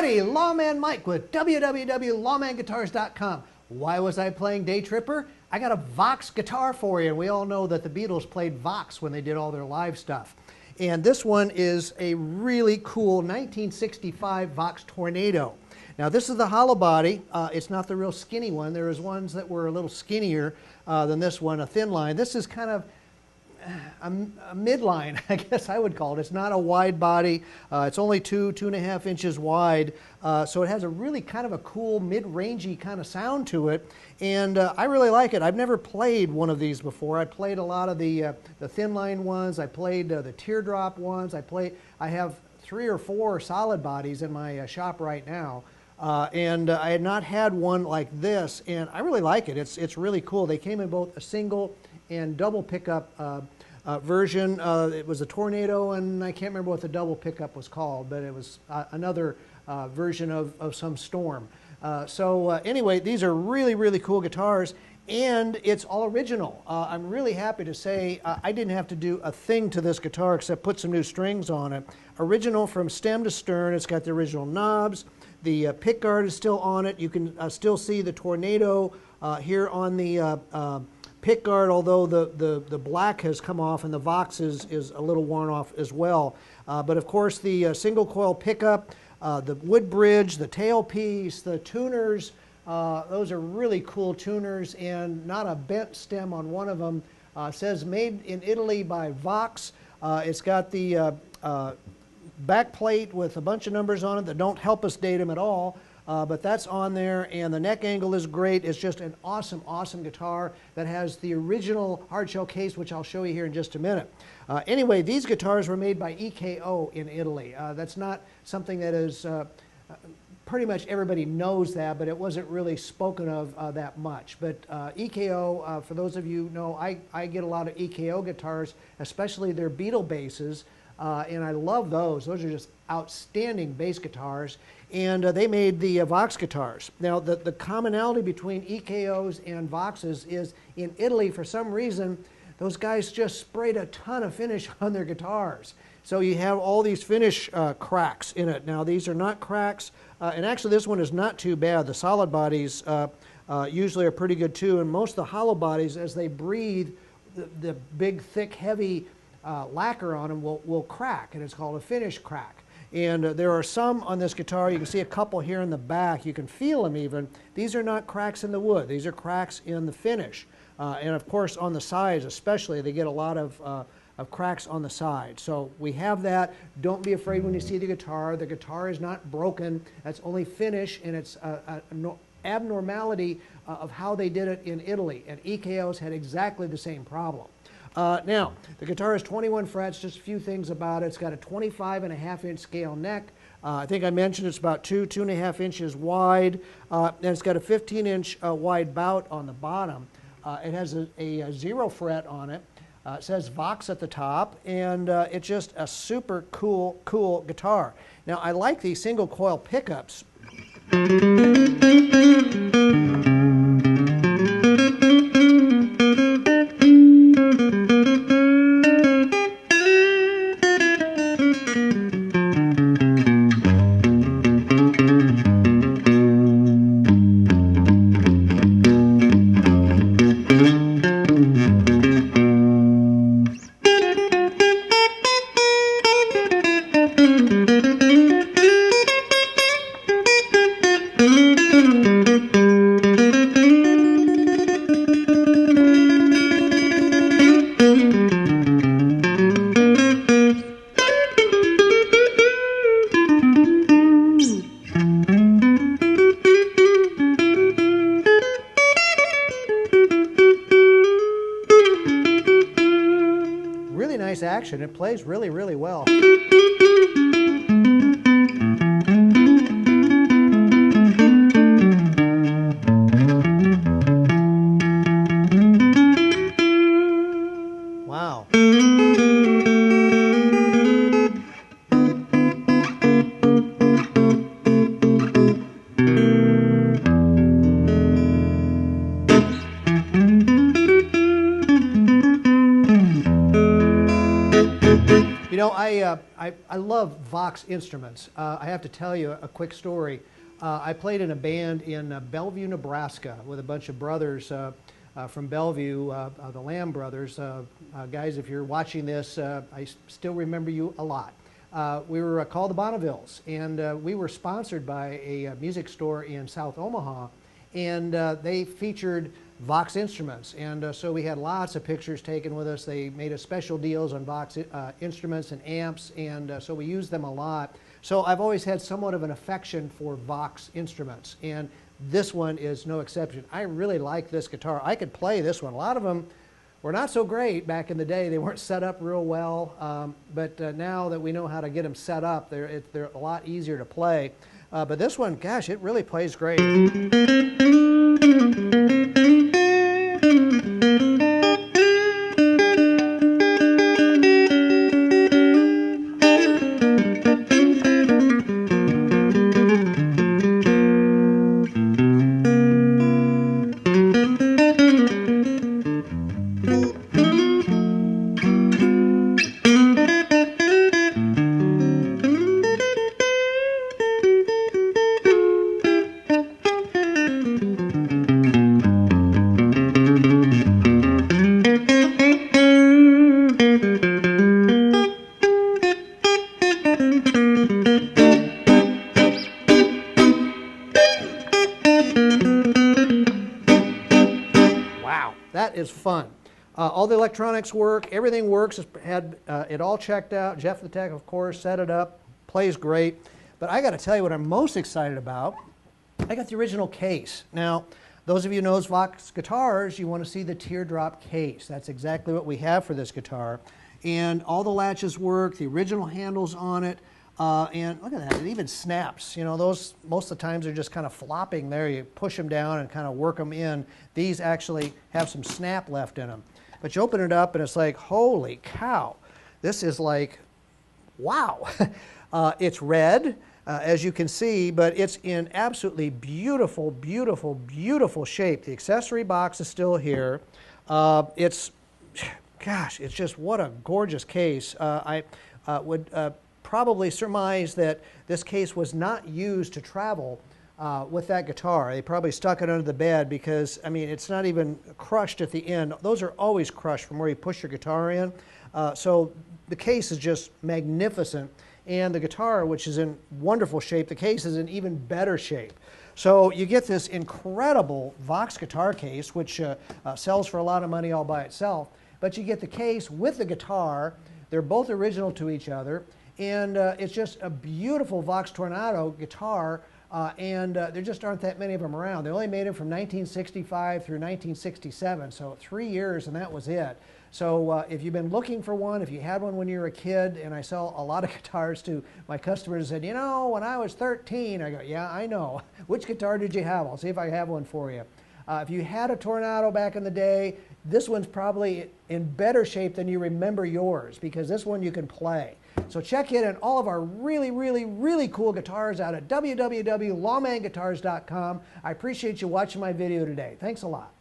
Howdy, Lawman Mike with www.lawmanguitars.com. Why was I playing Day Tripper? I got a Vox guitar for you, and we all know that the Beatles played Vox when they did all their live stuff. And this one is a really cool 1965 Vox Tornado. Now this is the hollow body. It's not the real skinny one. There is ones that were a little skinnier than this one, a thin line. This is kind of a midline, I guess I would call it. It's not a wide body. It's only 2.5 inches wide. So it has a really kind of a cool mid-rangey kind of sound to it. And I really like it. I've never played one of these before. I played a lot of the thin line ones. I played the teardrop ones. I have 3 or 4 solid bodies in my shop right now. And I had not had one like this, and I really like it. It's really cool. They came in both a single and double pickup version. It was a Tornado, and I can't remember what the double pickup was called, but it was another version of some Storm. Anyway, these are really, really cool guitars, and it's all original. I'm really happy to say I didn't have to do a thing to this guitar except put some new strings on it. Original from stem to stern. It's got the original knobs. The pickguard is still on it. You can still see the Tornado here on the pickguard, although the black has come off and the Vox is a little worn off as well. But of course the single coil pickup, the wood bridge, the tailpiece, the tuners, those are really cool tuners, and not a bent stem on one of them. Says made in Italy by Vox. It's got the back plate with a bunch of numbers on it that don't help us date them at all. But that's on there, and the neck angle is great. It's just an awesome, awesome guitar that has the original hard shell case, which I'll show you here in just a minute. Anyway, these guitars were made by EKO in Italy. That's not something that is, pretty much everybody knows that, but it wasn't really spoken of that much. But EKO, for those of you who know, I get a lot of EKO guitars, especially their Beatle basses, and I love those. Those are just outstanding bass guitars. And they made the Vox guitars. Now, the commonality between EKOs and Voxes is in Italy, for some reason, those guys just sprayed a ton of finish on their guitars. So you have all these finish cracks in it. Now, these are not cracks, and actually this one is not too bad. The solid bodies usually are pretty good too, and most of the hollow bodies, as they breathe, the big, thick, heavy lacquer on them will crack, and it's called a finish crack. And there are some on this guitar. You can see a couple here in the back. You can feel them even. These are not cracks in the wood. These are cracks in the finish. And of course on the sides especially, they get a lot of cracks on the side. So we have that. Don't be afraid when you see the guitar. The guitar is not broken. That's only finish, and it's an abnormality of how they did it in Italy. And EKOs had exactly the same problem. Now, the guitar is 21 frets, just a few things about it. It's got a 25.5 inch scale neck. I think I mentioned it's about 2.5 inches wide. And it's got a 15 inch wide bout on the bottom. It has a 0 fret on it. It says Vox at the top, and it's just a super cool guitar. Now, I like these single coil pickups. Nice action. It plays really, really well. Wow. You know, I love Vox instruments. I have to tell you a quick story. I played in a band in Bellevue, Nebraska with a bunch of brothers from Bellevue, the Lamb brothers. Guys, if you're watching this, I still remember you a lot. We were called the Bonnevilles, and we were sponsored by a music store in South Omaha, and they featured Vox instruments, and so we had lots of pictures taken with us. They made us special deals on Vox instruments and amps, and so we used them a lot. So I've always had somewhat of an affection for Vox instruments, and this one is no exception. I really like this guitar. I could play this one. A lot of them were not so great back in the day. They weren't set up real well, but now that we know how to get them set up, they're a lot easier to play. But this one, gosh, it really plays great. That is fun. All the electronics work, everything works. Had it all checked out. Jeff the Tech, of course, set it up, plays great. But I got to tell you what I'm most excited about. I got the original case. Now, those of you who know Vox guitars, you want to see the teardrop case. That's exactly what we have for this guitar. And all the latches work, the original handles on it. And look at that, it even snaps. You know, those most of the times are just kind of flopping there. You push them down and kind of work them in. These actually have some snap left in them. But you open it up and it's like, holy cow. This is like, wow. It's red, as you can see, but it's in absolutely beautiful, beautiful, beautiful shape. The accessory box is still here. Gosh, it's just what a gorgeous case. I would probably surmise that this case was not used to travel with that guitar. They probably stuck it under the bed because, I mean, it's not even crushed at the end. Those are always crushed from where you push your guitar in. So the case is just magnificent. And the guitar, which is in wonderful shape, the case is in even better shape. So you get this incredible Vox guitar case, which sells for a lot of money all by itself. But you get the case with the guitar. They're both original to each other. And it's just a beautiful Vox Tornado guitar, and there just aren't that many of them around. They only made them from 1965 through 1967, so 3 years and that was it. So if you've been looking for one, if you had one when you were a kid, and I sell a lot of guitars to my customers and said, you know, when I was 13, I go, yeah, I know. Which guitar did you have? I'll see if I have one for you. If you had a Tornado back in the day, this one's probably in better shape than you remember yours, because this one you can play. So check in on all of our really, really, really cool guitars out at www.lawmanguitars.com. I appreciate you watching my video today. Thanks a lot.